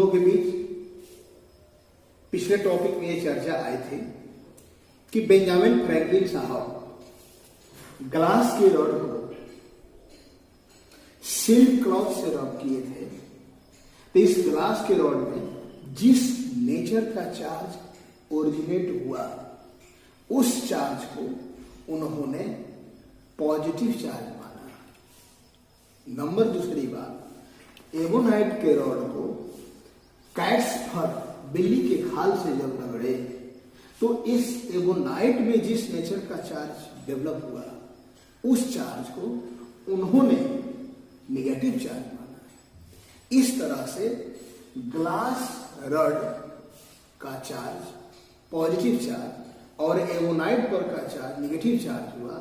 दोनों के बीच पिछले टॉपिक में ये चर्चा आई थी कि बेंजामिन फ्रैंकलिन साहब ग्लास के रॉड को सिल्क क्लॉथ से रब किए थे। तो इस ग्लास के रॉड में जिस नेचर का चार्ज ओरिजिनेट हुआ उस चार्ज को उन्होंने पॉजिटिव चार्ज माना। नंबर दूसरी बात, एबोनाइट के रॉड को कैट्स फर, बिल्ली के खाल से जब रगड़े तो इस एबोनाइट में जिस नेचर का चार्ज डेवलप हुआ उस चार्ज को उन्होंने निगेटिव चार्ज माना। इस तरह से ग्लास रॉड का चार्ज पॉजिटिव चार्ज और एबोनाइट पर का चार्ज निगेटिव चार्ज हुआ,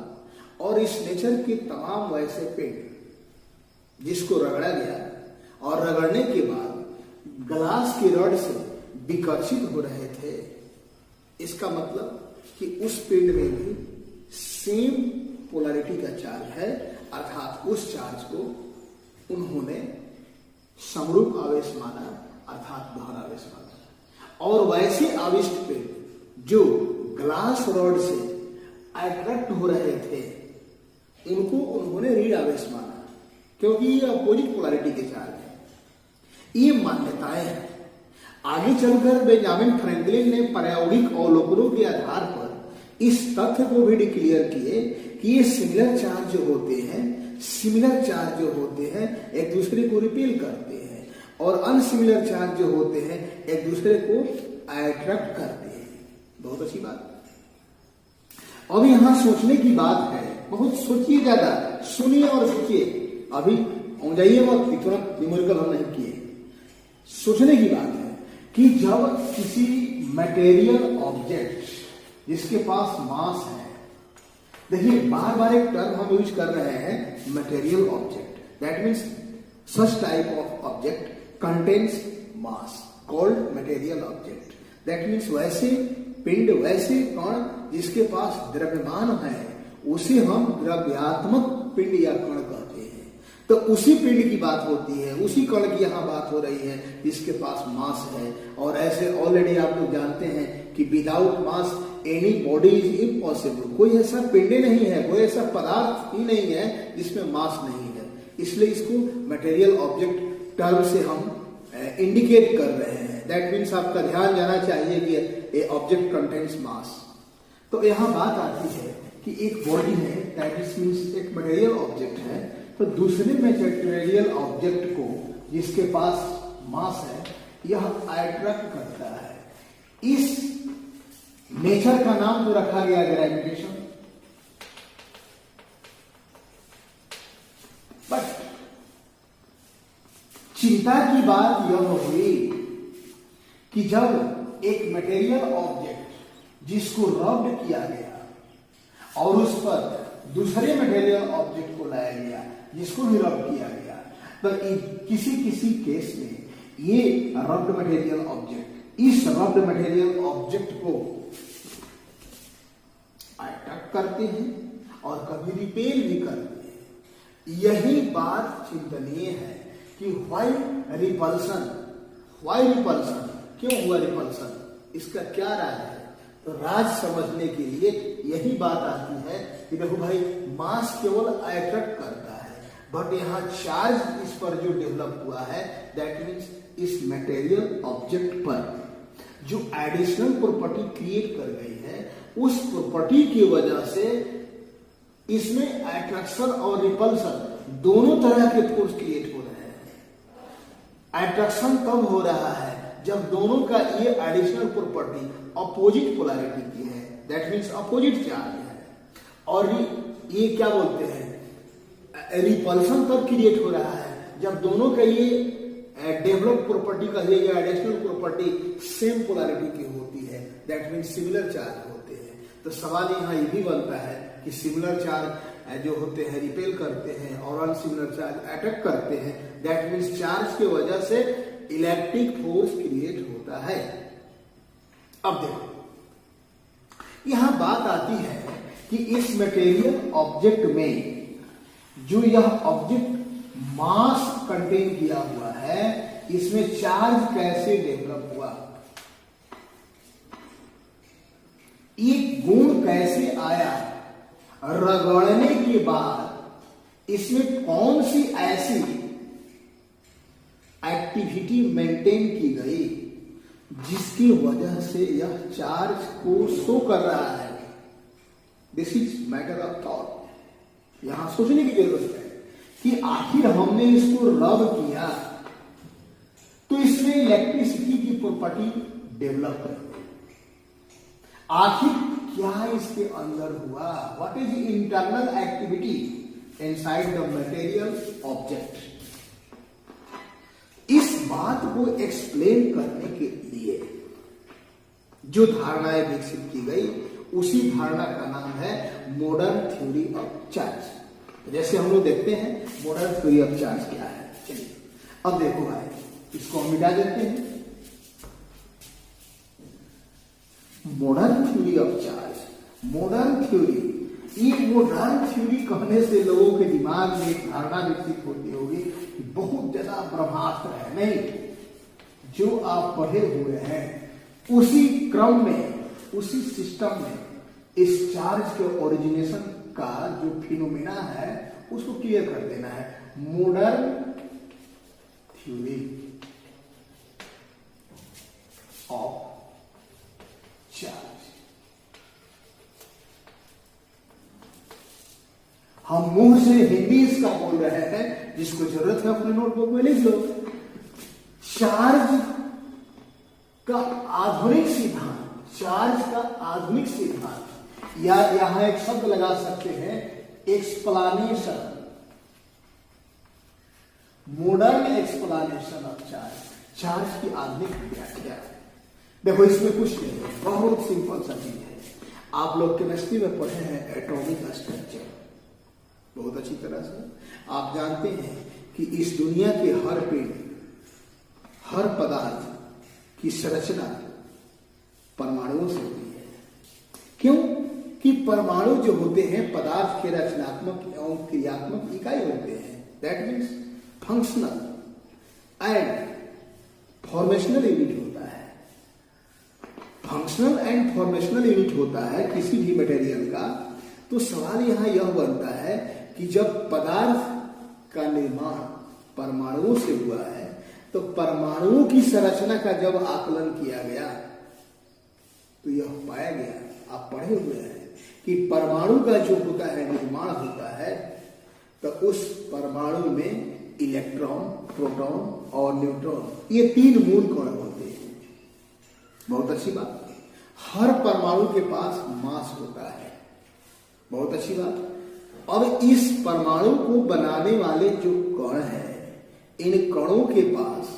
और इस नेचर के तमाम वैसे पेड़ जिसको रगड़ा गया और रगड़ने के बाद ग्लास की रॉड से विकर्षित हो रहे थे। इसका मतलब कि उस पिंड में भी सेम पोलैरिटी का चार्ज है, अर्थात उस चार्ज को उन्होंने समरूप आवेश माना, अर्थात गहन आवेश माना। और वैसे आविष्ट पिंड जो ग्लास रॉड से अट्रैक्ट हो रहे थे उनको उन्होंने ऋण आवेश माना, क्योंकि ये अपोजिट पोलैरिटी के चार्ज है। ये मान्यताएं हैं। आगे चलकर बेंजामिन फ्रैंकलिन ने प्रायोगिक अवलोकनों के आधार पर इस तथ्य को भी डिक्लेयर किए कि ये सिमिलर चार्ज जो होते हैं एक दूसरे को रिपेल करते हैं, और अनसिमिलर चार्ज जो होते हैं एक दूसरे को अट्रैक्ट करते हैं। बहुत अच्छी बात। अब यहां सोचने की बात है, बहुत सोचिए, ज्यादा सुनिए और सोचिए। अभी जाइए मत, तुरंत न्यूमेरिकल हम नहीं किए। सोचने की बात है कि जब किसी मटेरियल ऑब्जेक्ट जिसके पास मास है, देखिए बार बार एक टर्म हम यूज कर रहे हैं, material object, that means such type of object contains mass called material object. That means वैसे पिंड, वैसे कण जिसके पास द्रव्यमान है उसे हम द्रव्यात्मक पिंड या कण कहते हैं। तो उसी पिंड की बात होती है, उसी कण की यहाँ बात हो रही है जिसके पास मास है। और ऐसे ऑलरेडी आप लोग जानते हैं कि without mass any body is impossible. कोई ऐसा पिंड नहीं है, कोई ऐसा पदार्थ ही नहीं है जिसमें मास नहीं है। इसलिए इसको मटेरियल ऑब्जेक्ट टर्म से हम इंडिकेट कर रहे हैं। दैट मीन्स आपका ध्यान जाना चाहिए कि ए ऑब्जेक्ट कंटेन्स मास। तो यहाँ बात आती है कि एक बॉडी है, दैट मीन्स एक मटेरियल ऑब्जेक्ट है, तो दूसरे मटेरियल ऑब्जेक्ट को जिसके पास मास है यह अट्रैक्ट करता है। इस नेचर का नाम तो रखा गया ग्रेविटेशन। बट चिंता की बात यह हुई कि जब एक मटेरियल ऑब्जेक्ट जिसको रब्ड किया गया और उस पर दूसरे मटेरियल ऑब्जेक्ट को लाया गया जिसको भी रब्ड किया गया, तो किसी किसी केस में ये रब्ड मटेरियल ऑब्जेक्ट इस रब्ड मटेरियल ऑब्जेक्ट को अट्रैक्ट करते हैं और कभी रिपेल भी करते हैं। यही बात चिंतनीय है कि व्हाई रिपल्सन, क्यों हुआ रिपल्सन, इसका क्या राज है। तो राज समझने के लिए यही बात आती है कि देखो भाई, मास केवल अट्रैक्ट करता है, बट यहाँ चार्ज इस पर जो डेवलप हुआ है, दैट मीन्स इस मटेरियल ऑब्जेक्ट पर जो एडिशनल प्रॉपर्टी क्रिएट कर गई है, उस प्रॉपर्टी की वजह से इसमें अट्रैक्शन और रिपल्सन दोनों तरह के फोर्स क्रिएट हो रहे हैं। अट्रैक्शन कब हो रहा है, जब दोनों का ये एडिशनल प्रॉपर्टी अपोजिट पोलैरिटी की है, दैट मीन्स अपोजिट चार्ज है। और ये क्या बोलते हैं, रिपल्सन तब क्रिएट हो रहा है जब दोनों का ये डेवलप प्रॉपर्टी का ये एडिशनल प्रॉपर्टी सेम पोलैरिटी की होती है, दैट मीन्स सिमिलर चार्ज होते हैं। तो सवाल यहाँ ये भी बनता है कि सिमिलर चार्ज जो होते हैं रिपेल करते हैं और अनसिमिलर चार्ज अटैक करते हैं, दैट मीन्स चार्ज की वजह से इलेक्ट्रिक फोर्स क्रिएट होता है। अब देखो यहां बात आती है कि इस मटेरियल ऑब्जेक्ट में जो यह ऑब्जेक्ट मास कंटेन किया हुआ है, इसमें चार्ज कैसे डेवलप हुआ, एक गुण कैसे आया, रगड़ने के बाद इसमें कौन सी ऐसी एक्टिविटी मेंटेन की गई जिसकी वजह से यह चार्ज को शो कर रहा है। This is matter of thought. यहां सोचने की जरूरत है कि आखिर हमने इसको रब किया तो इसमें इलेक्ट्रिसिटी की प्रॉपर्टी डेवलप कर, आखिर क्या इसके अंदर हुआ, what is internal activity inside the material object. इस बात को एक्सप्लेन करने के लिए जो धारणाएं विकसित की गई उसी धारणा का नाम है मॉडर्न थ्योरी ऑफ चार्ज। जैसे हम लोग देखते हैं मॉडर्न थ्योरी ऑफ चार्ज क्या है। चलिए अब देखो भाई, इसको हम मिटा देते हैं। Modern theory of charge, modern theory, ये मॉडर्न थ्योरी कहने से लोगों के दिमाग में एक धारणा विकसित होती होगी कि बहुत ज्यादा ब्रह्मास्त्र है। नहीं, जो आप पढ़े हुए हैं उसी क्रम में, उसी सिस्टम में इस चार्ज के ओरिजिनेशन का जो फिनोमेना है उसको क्लियर कर देना है। Modern theory of charge. हम मुंह से हिंदी इसका बोल रहे हैं, जिसको जरूरत है अपने नोटबुक में लिख लो। चार्ज का आधुनिक सिद्धांत, चार्ज का आधुनिक सिद्धांत, या यहां एक शब्द लगा सकते हैं explanation, modern explanation of charge, charge की आधुनिक व्याख्या। देखो इसमें कुछ नहीं है, बहुत सिंपल सा चीज है। आप लोग केमिस्ट्री में पढ़े हैं एटॉमिक स्ट्रक्चर बहुत अच्छी तरह से। आप जानते हैं कि इस दुनिया के हर पिंड, हर पदार्थ की संरचना परमाणुओं से होती है। क्यों कि परमाणु जो होते हैं पदार्थ के रचनात्मक एवं क्रियात्मक इकाई होते हैं। That means functional and formational unit होता है। फंक्शनल एंड फॉर्मेशनल यूनिट होता है किसी भी मटेरियल का। तो सवाल यहां यह बनता है कि जब पदार्थ का निर्माण परमाणुओं से हुआ है तो परमाणुओं की संरचना का जब आकलन किया गया तो यह पाया गया, आप पढ़े हुए हैं कि परमाणु का जो होता है निर्माण होता है तो उस परमाणु में इलेक्ट्रॉन, प्रोटॉन और न्यूट्रॉन, ये तीन मूल कण होते हैं। बहुत अच्छी बात। हर परमाणु के पास मास होता है, बहुत अच्छी बात। अब इस परमाणु को बनाने वाले जो कण हैं, इन कणों के पास,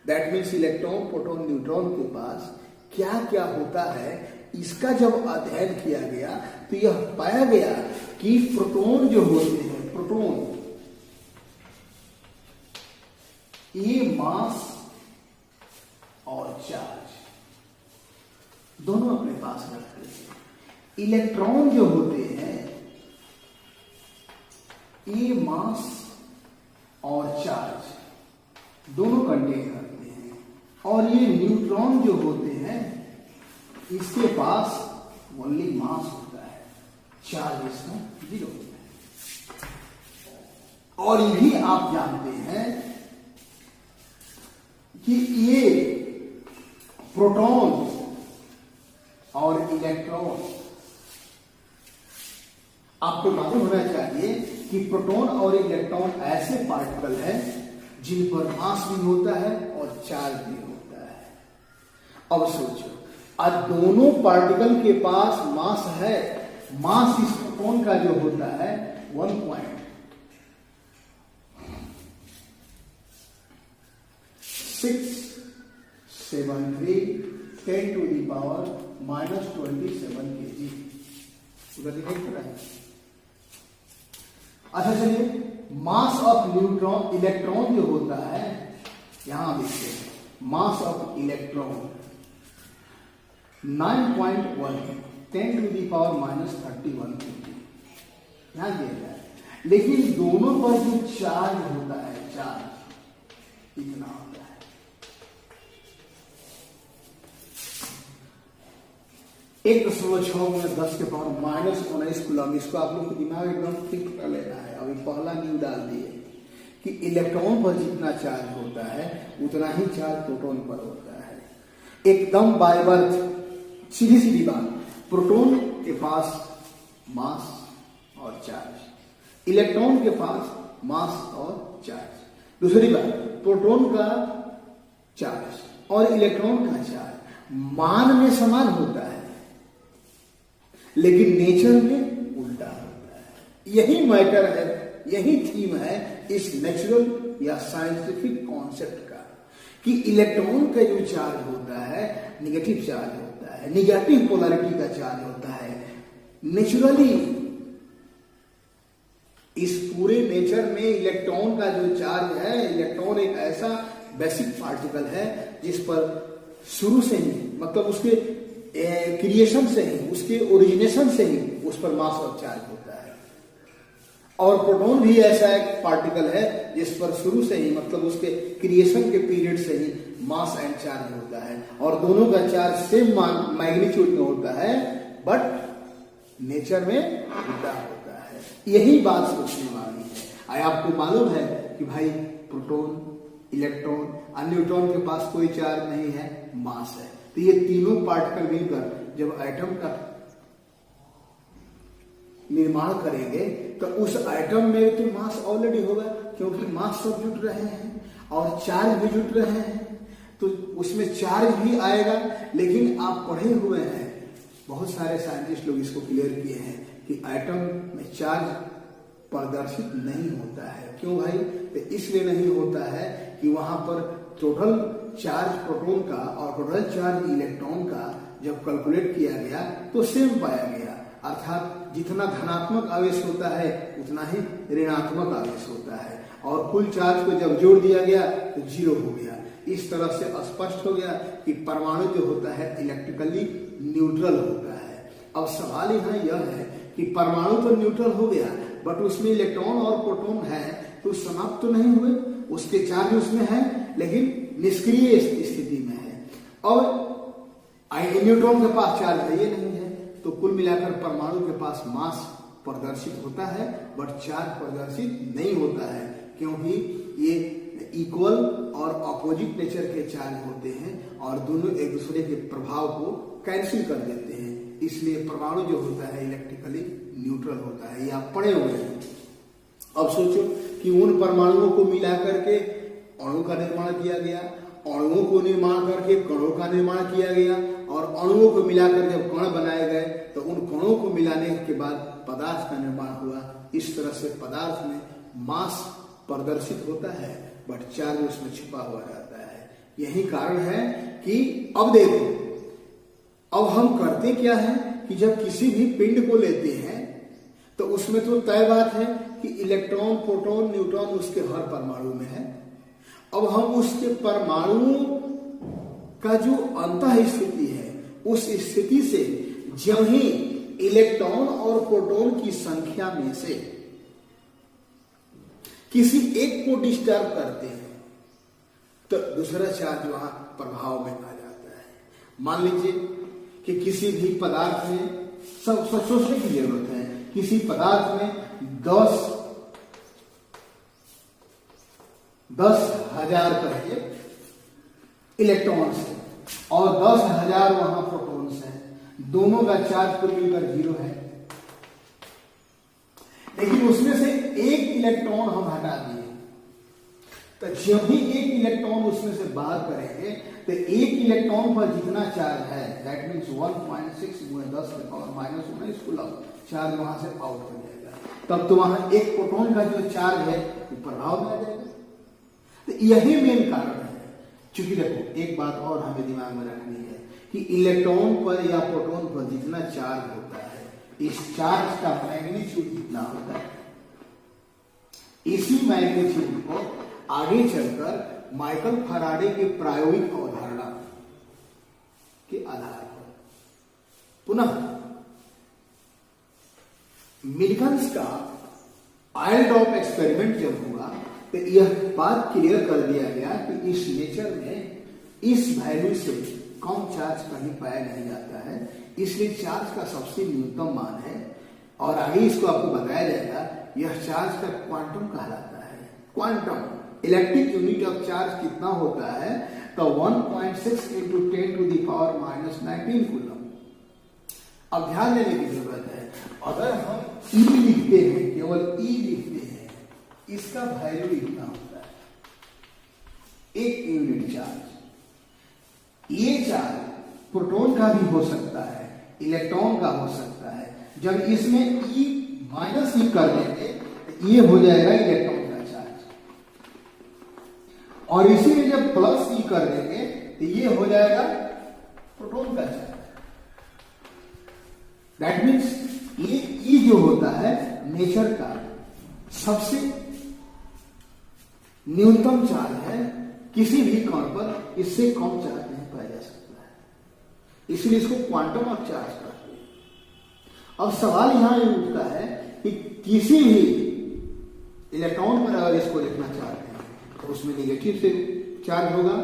that means electron, proton, neutron के पास क्या क्या होता है, इसका जब अध्ययन किया गया तो यह पाया गया कि प्रोटॉन जो होते हैं, प्रोटॉन, ये मास और चार्ज दोनों अपने पास रखते हैं। इलेक्ट्रॉन जो होते हैं ये मास और चार्ज दोनों कंटेन करते हैं। और ये न्यूट्रॉन जो होते हैं इसके पास ओनली मास होता है, चार्ज इसका 0 होता है। और यही आप जानते हैं कि ये प्रोटॉन और इलेक्ट्रॉन, आपको मालूम होना चाहिए कि प्रोटॉन और इलेक्ट्रॉन ऐसे पार्टिकल हैं जिन पर मास भी होता है और चार्ज भी होता है। अब सोचो, आज दोनों पार्टिकल के पास मास है। मास इस प्रोटॉन का जो होता है 1.673 10 to the power -27 kg। उधर दिखाई पड़ रहा है। अच्छा चलिए, मास ऑफ न्यूट्रॉन, इलेक्ट्रॉन जो होता है, यहां देखते हैं mass of electron 9.1 10 to the power -31 kg, ध्यान दिया जाए। लेकिन दोनों पर जो चार्ज होता है, चार्ज इतना होता है। 1.6 × 10⁻⁻⁹ कूलम। इसको आप लोग को दिमाग एकदम फिट कर लेना है। अभी पहला न्यू डाल दिए कि इलेक्ट्रॉन पर जितना चार्ज होता है उतना ही चार्ज प्रोटॉन पर होता है। एकदम बाय बर्थ सीधी सीधी बात, प्रोटॉन के पास मास और चार्ज, इलेक्ट्रॉन के पास मास और चार्ज। दूसरी बात, प्रोटॉन का चार्ज और इलेक्ट्रॉन का चार्ज मान में समान होता है लेकिन नेचर में उल्टा होता है। यही मैटर है, यही थीम है इस नेचुरल या साइंटिफिक कॉन्सेप्ट का कि इलेक्ट्रॉन का जो चार्ज होता है निगेटिव चार्ज होता है, निगेटिव पोलैरिटी का चार्ज होता है। नेचुरली इस पूरे नेचर में इलेक्ट्रॉन का जो चार्ज है, इलेक्ट्रॉन एक ऐसा बेसिक पार्टिकल है जिस पर शुरू से ही, मतलब उसके क्रिएशन से ही, उसके ओरिजिनेशन से ही उस पर मास और चार्ज होता है। और प्रोटॉन भी ऐसा एक पार्टिकल है जिस पर शुरू से ही, मतलब उसके क्रिएशन के पीरियड से ही मास एंड चार्ज होता है। और दोनों का चार्ज सेम मैग्नीट्यूड में होता है बट नेचर में उल्टा होता है। यही बात सोचने वाली है। आपको मालूम है कि भाई प्रोटॉन, इलेक्ट्रॉन और न्यूट्रॉन के पास कोई चार्ज नहीं है, मास है। तो ये तीनों पार्टिकल मिलकर जब एटम का निर्माण करेंगे तो उस एटम में तो मास ऑलरेडी होगा, क्योंकि मास सब जुट रहे हैं और चार्ज भी जुट रहे हैं, तो उसमें चार्ज भी आएगा। लेकिन आप पढ़े हुए हैं, बहुत सारे साइंटिस्ट लोग इसको क्लियर किए हैं कि एटम में चार्ज प्रदर्शित नहीं होता है। क्यों भाई? तो इसलिए नहीं होता है कि वहां पर टोटल चार्ज प्रोटॉन का और टोटल चार्ज इलेक्ट्रॉन का जब कैलकुलेट किया गया तो सेम पाया गया, अर्थात जितना धनात्मक आवेश होता है उतना ही ऋणात्मक आवेश होता है। और कुल चार्ज को जब जोड़ दिया गया तो 0 हो गया। इस तरह से स्पष्ट हो गया कि परमाणु जो होता है इलेक्ट्रिकली न्यूट्रल होता है। अब सवाल यहाँ यह है कि परमाणु तो न्यूट्रल हो गया बट उसमें इलेक्ट्रॉन और प्रोटॉन है तो समाप्त तो नहीं हुए, उसके चार्ज उसमें है लेकिन निष्क्रिय स्थिति में है। और न्यूट्रॉन के पास चार्ज है ये नहीं है, तो कुल मिलाकर परमाणु के पास मास प्रदर्शित होता है बट चार्ज प्रदर्शित नहीं होता है, क्योंकि ये इक्वल और अपोजिट नेचर के चार्ज होते हैं और दोनों एक दूसरे के प्रभाव को कैंसिल कर देते हैं। इसलिए परमाणु जो होता है इलेक्ट्रिकली न्यूट्रल होता है। ये आप पढ़े हुए हैं। अब सोचो कि उन परमाणुओं को मिलाकर के अणु का निर्माण किया गया, अणुओं को निर्माण करके कणों का निर्माण किया गया और अणुओं को मिलाकर जब कण बनाए गए तो उन कणों को मिलाने के बाद पदार्थ का निर्माण हुआ। इस तरह से पदार्थ में मास प्रदर्शित होता है बट चार्ज उसमें छिपा हुआ रहता है। यही कारण है कि अब देखो, अब हम करते क्या है कि जब किसी भी पिंड को लेते हैं तो उसमें तो तय बात है कि इलेक्ट्रॉन, प्रोटॉन, न्यूट्रॉन उसके हर परमाणु में है। अब हम उसके परमाणु का जो अंतः स्थिति है उस स्थिति से जब ही इलेक्ट्रॉन और प्रोटॉन की संख्या में से किसी एक को डिस्टर्ब करते हैं तो दूसरा चार्ज वहां प्रभाव में आ जाता है। मान लीजिए कि किसी भी पदार्थ में, सब सोचने की जरूरत है, किसी पदार्थ में 10,000 कहिए इलेक्ट्रॉन्स है और 10,000 वहां प्रोटॉन्स है, दोनों का चार्ज कुल मिलकर 0 है। लेकिन उसमें से एक इलेक्ट्रॉन हम हटा दिए तो जब भी एक इलेक्ट्रॉन उसमें से बाहर करेंगे तो एक इलेक्ट्रॉन पर जितना चार्ज है दैट मीन्स 1.6 × 10⁻⁻⁹ कूलम चार्ज वहां से आउट हो जाएगा। तब तो वहां एक प्रोटॉन का जो चार्ज है वो प्रभाव में आ जाएगा। तो यही मेन कारण है। चूंकि देखो एक बात और हमें दिमाग में रखनी है कि इलेक्ट्रॉन पर या प्रोटॉन पर जितना चार्ज होता है इस चार्ज का मैग्नीट्यूड कितना होता है। इसी मैग्नीट्यूड को आगे चलकर माइकल फैराडे की प्रायोगिक अवधारणा के आधार पर पुनः मिलकन्स का आयल ड्रॉप एक्सपेरिमेंट जब हुआ तो यह बात क्लियर कर दिया गया कि इस नेचर में इस वैल्यू से कम चार्ज कहीं पाया नहीं जाता है। इसलिए चार्ज का सबसे न्यूनतम मान है, और आगे इसको आपको बताया जाएगा, यह चार्ज का क्वांटम कहलाता है। Quantum electric unit of charge कितना होता है, तो 1.6 into 10 to the power minus 19 coulomb. अब ध्यान देने की जरूरत है, अगर हम E लिखते हैं, केवल E लिखते हैं, इसका वैल्यू इतना होता है 1 यूनिट चार्ज। ये चार्ज प्रोटॉन का भी हो सकता है, इलेक्ट्रॉन का हो सकता है। जब इसमें E माइनस E कर देंगे तो ये हो जाएगा इलेक्ट्रॉन का चार्ज, और इसी में जब प्लस E कर देंगे तो ये हो जाएगा प्रोटॉन का चार्ज। दैट मीन्स ये E जो होता है नेचर का सबसे न्यूनतम चार्ज है, किसी भी कण पर इससे कम चार्ज नहीं पाया जा सकता है, इसलिए इसको क्वांटम ऑफ चार्ज कहते हैं। अब सवाल यहां ये उठता है कि किसी भी इलेक्ट्रॉन पर अगर इसको लिखना चाहते हैं तो उसमें निगेटिव से चार्ज होगा,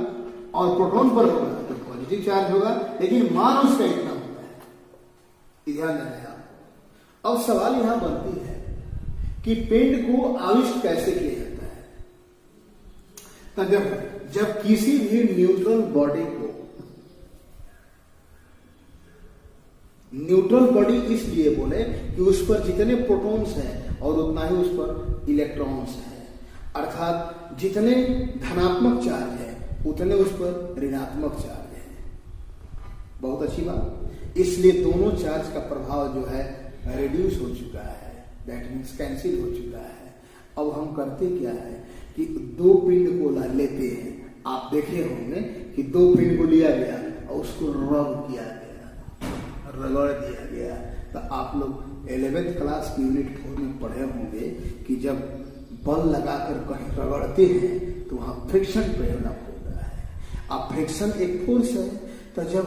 और प्रोटॉन पर होगा तो पॉजिटिव चार्ज होगा, लेकिन मान उसका इतना होता है। ध्यान देना है आपको। अब सवाल यहां बनती है कि पिंड को आविष्ट कैसे किया जाता है। तो जब किसी भी न्यूट्रल बॉडी को, न्यूट्रल बॉडी इसलिए बोले कि उस पर जितने प्रोटॉन्स हैं और उतना ही उस पर इलेक्ट्रॉन्स हैं, अर्थात जितने धनात्मक चार्ज है उतने उस पर ऋणात्मक चार्ज है। बहुत अच्छी बात। इसलिए दोनों चार्ज का प्रभाव जो है रिड्यूस हो चुका है, दैट मीन्स कैंसिल हो चुका है। अब हम करते क्या है कि दो पिंड को लेते हैं, आप देखे होंगे कि दो पिंड को लिया गया और उसको रब किया गया, रगड़ दिया गया। तो आप लोग 11th क्लास की यूनिट 4 में पढ़े होंगे कि जब बल लगाकर कहीं रगड़ते हैं तो वहां फ्रिक्शन डेवलप होता है। अब फ्रिक्शन एक फोर्स है, तो जब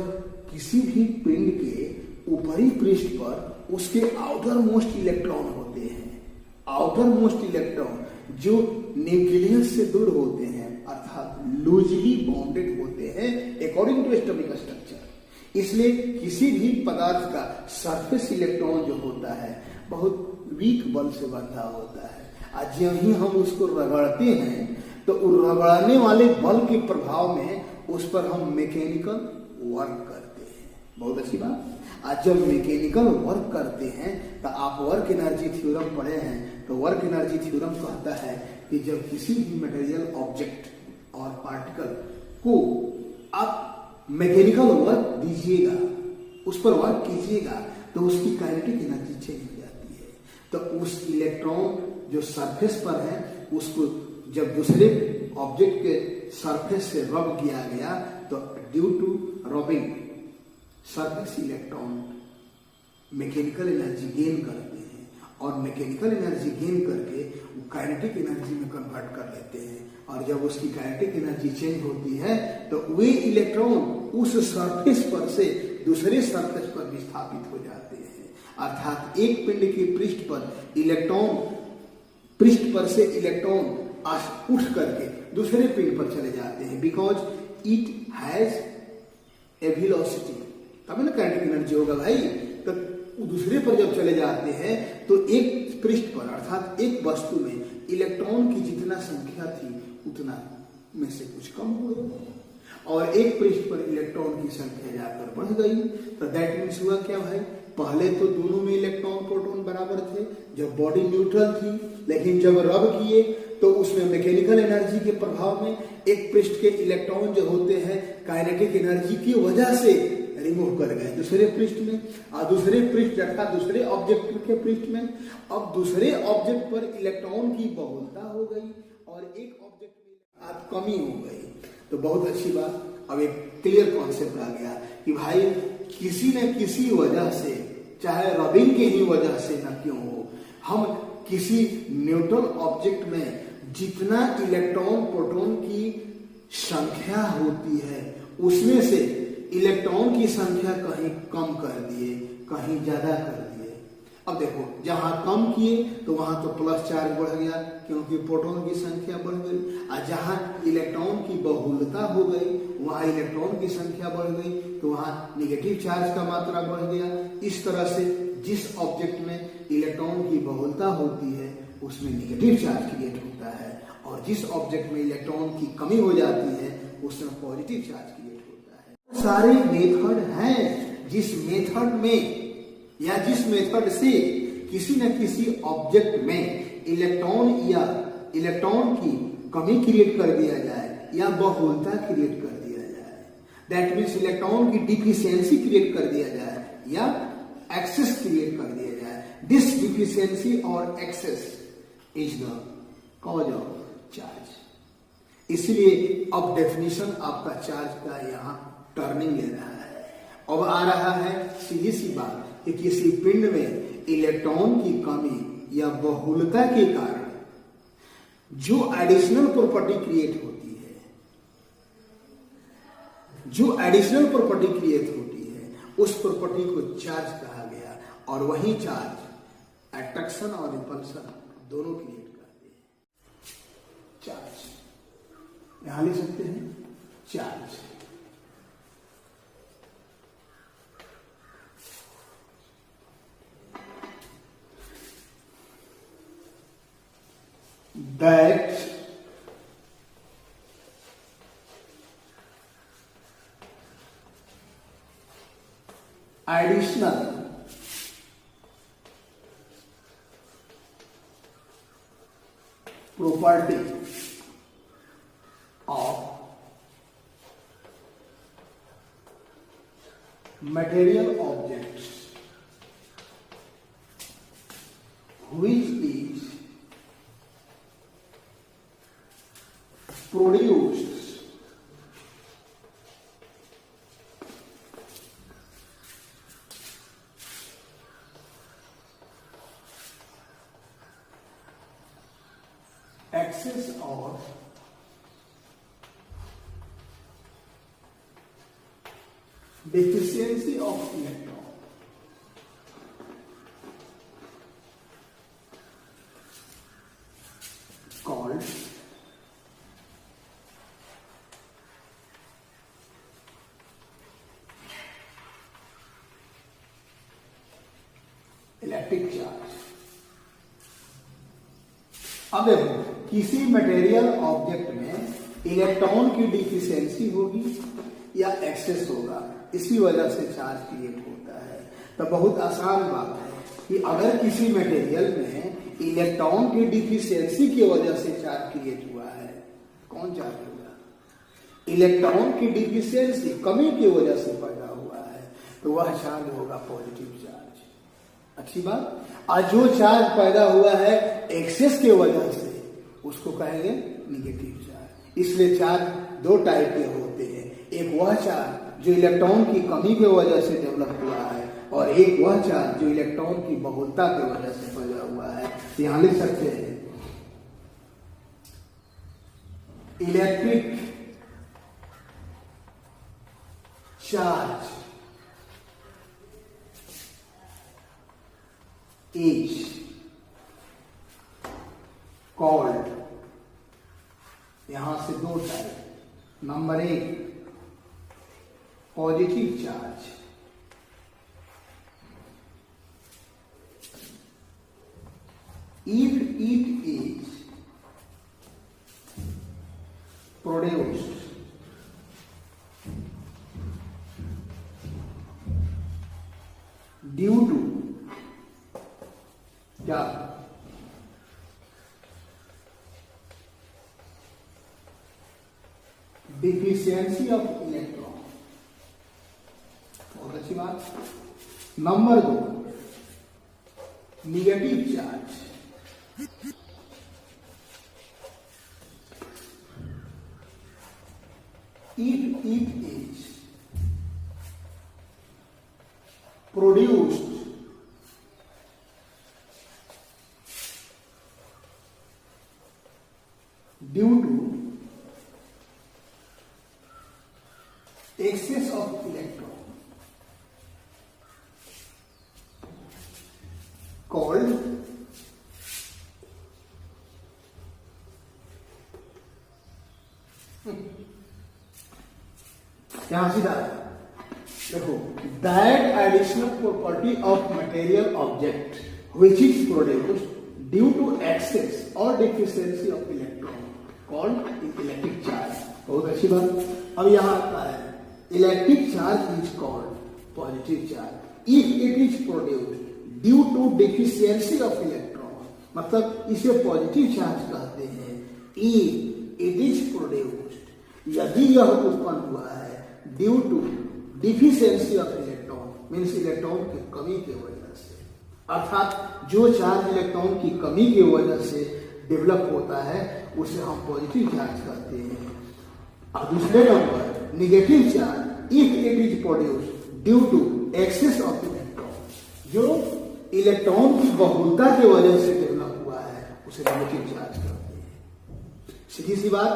किसी भी पिंड के ऊपरी पृष्ठ पर उसके आउटर मोस्ट इलेक्ट्रॉन होते हैं, आउटर मोस्ट इलेक्ट्रॉन जो न्यूक्लियस से दूर होते हैं, अर्थात लूजली बाउंडेड होते हैं अकॉर्डिंग टू एटॉमिक स्ट्रक्चर। इसलिए किसी भी पदार्थ का सरफेस इलेक्ट्रॉन जो होता है बहुत वीक बल से बंधा होता है। आज जब ही हम उसको रगड़ते हैं तो रगड़ने वाले बल के प्रभाव में उस पर हम मैकेनिकल वर्क करते हैं। बहुत अच्छी बात। आज जब मैकेनिकल वर्क करते हैं तो आप वर्क एनर्जी थ्योरम पढ़े हैं, तो वर्क एनर्जी थ्योरम कहता है कि जब किसी भी मटेरियल ऑब्जेक्ट और पार्टिकल को आप मैकेनिकल वर्क दीजिएगा, उस पर वर्क कीजिएगा, तो उसकी काइनेटिक एनर्जी चेंज हो जाती है। तो उस इलेक्ट्रॉन जो सरफेस पर है उसको जब दूसरे ऑब्जेक्ट के सरफेस से रब किया गया तो due to rubbing surface electron mechanical energy gain करते हैं, और मैकेनिकल एनर्जी गेन करके वो काइनेटिक एनर्जी में कन्वर्ट कर लेते हैं। और जब उसकी काइनेटिक एनर्जी चेंज होती है तो वे इलेक्ट्रॉन उस सरफेस पर से दूसरे सरफेस पर विस्थापित हो जाते हैं। अर्थात एक पिंड के पृष्ठ पर इलेक्ट्रॉन, पृष्ठ पर से इलेक्ट्रॉन उठ करके दूसरे पिंड पर चले जाते हैं, because it has a velocity. तब ना काइनेटिक एनर्जी होगा भाई। तो दूसरे पर जब चले जाते हैं तो एक पृष्ठ पर अर्थात एक वस्तु में इलेक्ट्रॉन की जितना संख्या थी उतना में से कुछ कम हो गई, और एक पृष्ठ पर इलेक्ट्रॉन की संख्या जाकर बढ़ गई। तो दैट मीन्स हुआ क्या भाई, पहले तो दोनों में इलेक्ट्रॉन प्रोटॉन बराबर थे जब बॉडी न्यूट्रल थी, लेकिन जब रब किए तो उसमें मैकेनिकल एनर्जी के प्रभाव में एक पृष्ठ के इलेक्ट्रॉन जो होते हैं काइनेटिक एनर्जी की वजह से रिमूव कर गए दूसरे पृष्ठ में, और दूसरे पृष्ठ रखा दूसरे ऑब्जेक्ट के पृष्ठ में। अब दूसरे ऑब्जेक्ट पर इलेक्ट्रॉन की बहुलता हो गई और एक ऑब्जेक्ट में आज कमी हो गई। तो बहुत अच्छी बात, अब एक क्लियर कॉन्सेप्ट आ गया कि भाई किसी न किसी वजह से, चाहे रबिंग की ही वजह से न क्यों हो, हम किसी न्यूट्रल ऑब्जेक्ट में जितना इलेक्ट्रॉन प्रोटॉन की संख्या होती है उसमें से इलेक्ट्रॉन की संख्या कहीं कम कर दिए, कहीं ज्यादा कर दिए। अब देखो, जहां कम किए तो वहां तो प्लस चार्ज बढ़ गया क्योंकि प्रोटॉन की संख्या बढ़ गई, और जहां इलेक्ट्रॉन की बहुलता हो गई वहां इलेक्ट्रॉन की संख्या बढ़ गई तो वहां निगेटिव चार्ज का मात्रा बढ़ गया। इस तरह से जिस ऑब्जेक्ट में इलेक्ट्रॉन की बहुलता होती है उसमें निगेटिव चार्ज क्रिएट होता है, और जिस ऑब्जेक्ट में इलेक्ट्रॉन की कमी हो जाती है उसमें पॉजिटिव चार्ज क्रिएट होता है। सारे मेथड हैं जिस मेथड में या जिस मेथड से किसी न किसी ऑब्जेक्ट में इलेक्ट्रॉन की कमी क्रिएट कर दिया जाए या बहुलता क्रिएट कर दिया जाए, दैट मीन्स इलेक्ट्रॉन की डिफिशियंसी क्रिएट कर दिया जाए या एक्सेस क्रिएट कर दिया जाए। दिस डिफिशियंसी और excess is the cause of charge. इसलिए अब डेफिनेशन आपका चार्ज का यहाँ टर्निंग ले रहा है। अब आ रहा है सीधी सी बात कि किसी पिंड में इलेक्ट्रॉन की कमी या बहुलता के कारण जो एडिशनल प्रॉपर्टी क्रिएट होती है, जो एडिशनल प्रॉपर्टी क्रिएट होती है उस प्रॉपर्टी को चार्ज कहा गया, और वही चार्ज अट्रैक्शन और रिपल्शन दोनों क्रिएट करते हैं। चार्ज यहां लिख सकते हैं, charge that additional property of material objects which is produced excess or deficiency of electron called electric charge. अब देखो, किसी मटेरियल ऑब्जेक्ट में इलेक्ट्रॉन की डिफिशियंसी होगी या एक्सेस होगा, इसी वजह से चार्ज क्रिएट होता है। तो बहुत आसान बात है कि अगर किसी मटेरियल में इलेक्ट्रॉन की डिफिशियंसी की वजह से चार्ज क्रिएट हुआ है, कौन चार्ज होगा? इलेक्ट्रॉन की डिफिशियंसी कमी की वजह से पैदा हुआ है तो वह चार्ज होगा पॉजिटिव चार्ज। अच्छी बात। आज जो चार्ज पैदा हुआ है एक्सेस के वजह से उसको कहेंगे निगेटिव चार्ज। इसलिए चार्ज दो टाइप के होते हैं, एक वह चार्ज जो इलेक्ट्रॉन की कमी की वजह से डेवलप हुआ है, और एक वह चार्ज जो इलेक्ट्रॉन की बहुलता की वजह से पैदा हुआ है। यहां लिख सकते हैं इलेक्ट्रिक चार्ज is called, यहां से दो टाइप, नंबर एक positive charge, if it is produced due to क्या डिफिशियंसी ऑफ इलेक्ट्रॉन। बहुत अच्छी बात। नंबर दो negative charge, if it is produced due to excess of electron, यहां सीधा देखो, that additional property of material object which is produced due to excess और deficiency of electron called electric charge. बहुत अच्छी बात। अब यहां आता है electric charge is called positive charge if it is produced due to deficiency of electron, मतलब इसे पॉजिटिव चार्ज कहते हैं इफ इट इज प्रोड्यूस्ड, यदि यह उत्पन्न हुआ है due to deficiency of electron, means electron की कमी की वजह से, अर्थात जो चार्ज इलेक्ट्रॉन की कमी की वजह से डेवलप होता है उसे हम पॉजिटिव चार्ज कहते हैं। और दूसरे number negative charge if it is produced due to excess of electron, जो इलेक्ट्रॉन की बहुलता की वजह से डेवलप हुआ है उसे नेगेटिव चार्ज कहते हैं। सीधी सी बात,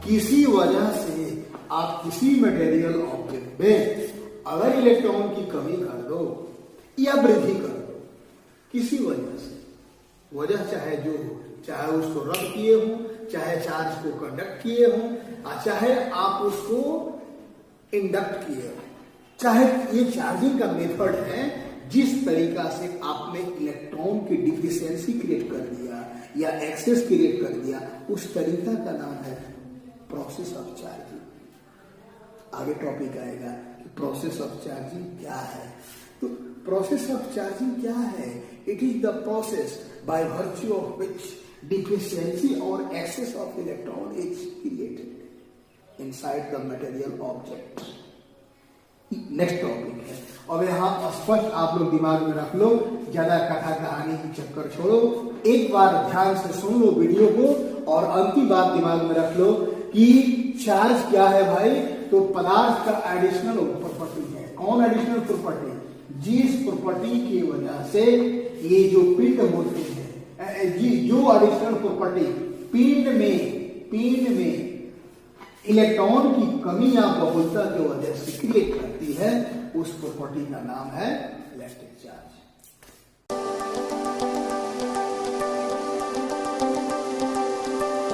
किसी वजह से आप किसी मटेरियल ऑब्जेक्ट में अगर इलेक्ट्रॉन की कमी कर दो या वृद्धि कर दो, किसी वजह से, वजह चाहे जो हो, चाहे उसको रद्द किए हो, चाहे चार्ज को कंडक्ट किए हो, चाहे आप उसको इंडक्ट किए हो, चाहे ये चार्जिंग का मेथड है, जिस तरीका से आपने इलेक्ट्रॉन की डिफिशियंसी क्रिएट कर दिया या एक्सेस क्रिएट कर दिया, उस तरीका का नाम है प्रोसेस ऑफ चार्जिंग। आगे टॉपिक आएगा कि प्रोसेस ऑफ चार्जिंग क्या है। तो प्रोसेस ऑफ चार्जिंग क्या है? It is the process by virtue of which deficiency और excess of electron is created inside the material object. Next topic है, और यहाँ स्पष्ट आप लोग दिमाग में रख लो, ज्यादा कथा कहानी की चक्कर छोड़ो, एक बार ध्यान से सुन लो वीडियो को, और अंतिम बात दिमाग में रख लो कि चार्ज क्या है भाई, तो पदार्थ का एडिशनल प्रॉपर्टी है। कौन एडिशनल प्रॉपर्टी? जिस प्रॉपर्टी की वजह से ये जो पिंड होते हैं, जो एडिशनल प्रॉपर्टी पिंड में इलेक्ट्रॉन की कमी या बहुलता की वजह से क्रिएट करती है, उस प्रॉपर्टी का नाम है इलेक्ट्रिक चार्ज।